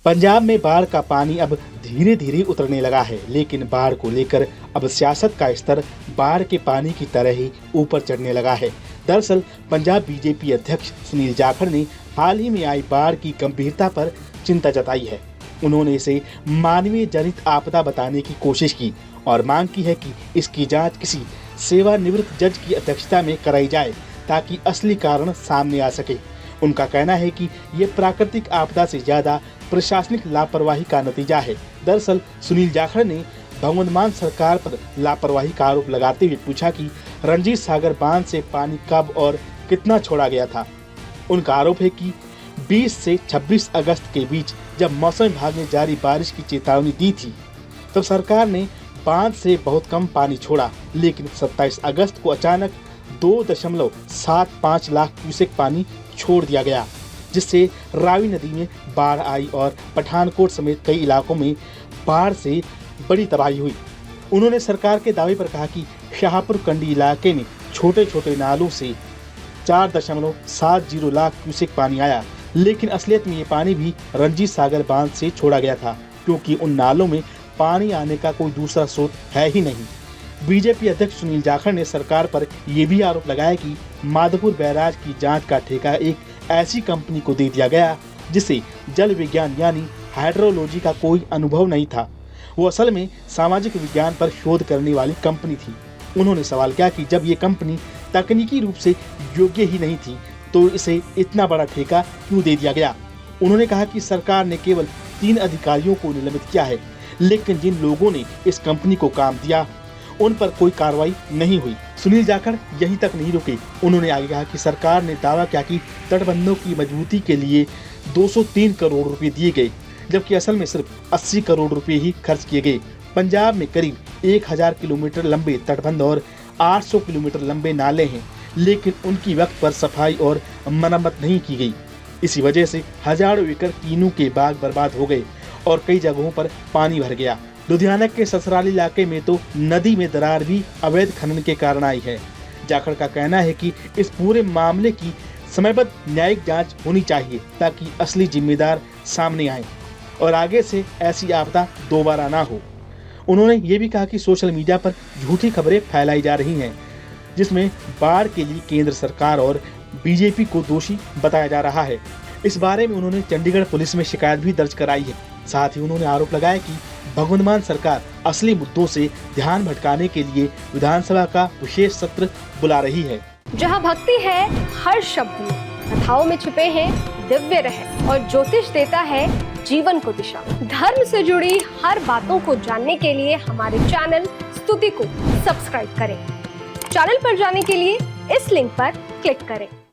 पंजाब में बाढ़ का पानी अब धीरे धीरे उतरने लगा है, लेकिन बाढ़ को लेकर अब सियासत का स्तर बाढ़ के पानी की तरह ही ऊपर चढ़ने लगा है। दरअसल पंजाब बीजेपी अध्यक्ष सुनील जाखड़ ने हाल ही में आई बाढ़ की गंभीरता पर चिंता जताई है। उन्होंने इसे मानवीय जनित आपदा बताने की कोशिश की और मांग की है कि इसकी जांच किसी सेवानिवृत्त जज की अध्यक्षता में कराई जाए ताकि असली कारण सामने आ सके। उनका कहना है कि ये प्राकृतिक आपदा से ज्यादा प्रशासनिक लापरवाही का नतीजा है। दरअसल सुनील जाखड़ ने भगवंत मान सरकार पर लापरवाही का आरोप लगाते हुए पूछा कि रणजीत सागर बांध से पानी कब और कितना छोड़ा गया था। उनका आरोप है कि 20 से 26 अगस्त के बीच जब मौसम विभाग ने जारी बारिश की चेतावनी दी थी तब सरकार ने बांध से बहुत कम पानी छोड़ा, लेकिन 27 अगस्त को अचानक 2.75 लाख क्यूसेक पानी छोड़ दिया गया, जिससे रावी नदी में बाढ़ आई और पठानकोट समेत कई इलाकों में बाढ़ से बड़ी तबाही हुई। उन्होंने सरकार के दावे पर कहा कि शाहपुर कंडी इलाके में छोटे छोटे नालों से 4.70 लाख क्यूसेक पानी आया, लेकिन असलियत में ये पानी भी रणजीत सागर बांध से छोड़ा गया था, क्योंकि उन नालों में पानी आने का कोई दूसरा स्रोत है ही नहीं। बीजेपी अध्यक्ष सुनील जाखड़ ने सरकार पर यह भी आरोप लगाया कि माधोपुर बैराज की जांच का ठेका एक ऐसी कंपनी को दे दिया गया जिसे जल विज्ञान यानी हाइड्रोलॉजी का कोई अनुभव नहीं था। वो असल में सामाजिक विज्ञान पर शोध करने वाली कंपनी थी। उन्होंने सवाल किया कि जब ये कंपनी तकनीकी रूप से योग्य ही नहीं थी तो इसे इतना बड़ा ठेका क्यों दे दिया गया। उन्होंने कहा कि सरकार ने केवल 3 अधिकारियों को निलंबित किया है, लेकिन जिन लोगों ने इस कंपनी को काम दिया उन पर कोई कार्रवाई नहीं हुई। सुनील जाखड़ यहीं तक नहीं रुके। उन्होंने आगे कहा कि सरकार ने दावा किया कि तटबंधों की मजबूती के लिए 203 करोड़ रुपए दिए गए, जबकि असल में सिर्फ 80 करोड़ रुपए ही खर्च किए गए। पंजाब में करीब 1000 किलोमीटर लंबे तटबंध और 800 किलोमीटर लंबे नाले हैं, लेकिन उनकी वक्त पर सफाई और मरम्मत नहीं की गई। इसी वजह से हजारों एकड़ कीनू के बाग बर्बाद हो गए और कई जगहों पर पानी भर गया। लुधियाना के ससराली इलाके में तो नदी में दरार भी अवैध खनन के कारण आई है। जाखड़ का कहना है कि इस पूरे मामले की समयबद्ध न्यायिक जांच होनी चाहिए ताकि असली जिम्मेदार सामने आए और आगे से ऐसी आपदा दोबारा ना हो। उन्होंने ये भी कहा कि सोशल मीडिया पर झूठी खबरें फैलाई जा रही हैं, जिसमें बाढ़ के लिए केंद्र सरकार और बीजेपी को दोषी बताया जा रहा है। इस बारे में उन्होंने चंडीगढ़ पुलिस में शिकायत भी दर्ज कराई है। साथ ही उन्होंने आरोप लगाया कि भगवंत मान सरकार असली मुद्दों से ध्यान भटकाने के लिए विधानसभा का विशेष सत्र बुला रही है। जहां भक्ति है हर शब्द में, कथाओं में छुपे हैं दिव्य रहस्य और ज्योतिष देता है जीवन को दिशा। धर्म से जुड़ी हर बातों को जानने के लिए हमारे चैनल स्तुति को सब्सक्राइब करें। चैनल पर जाने के लिए इस लिंक पर क्लिक करें।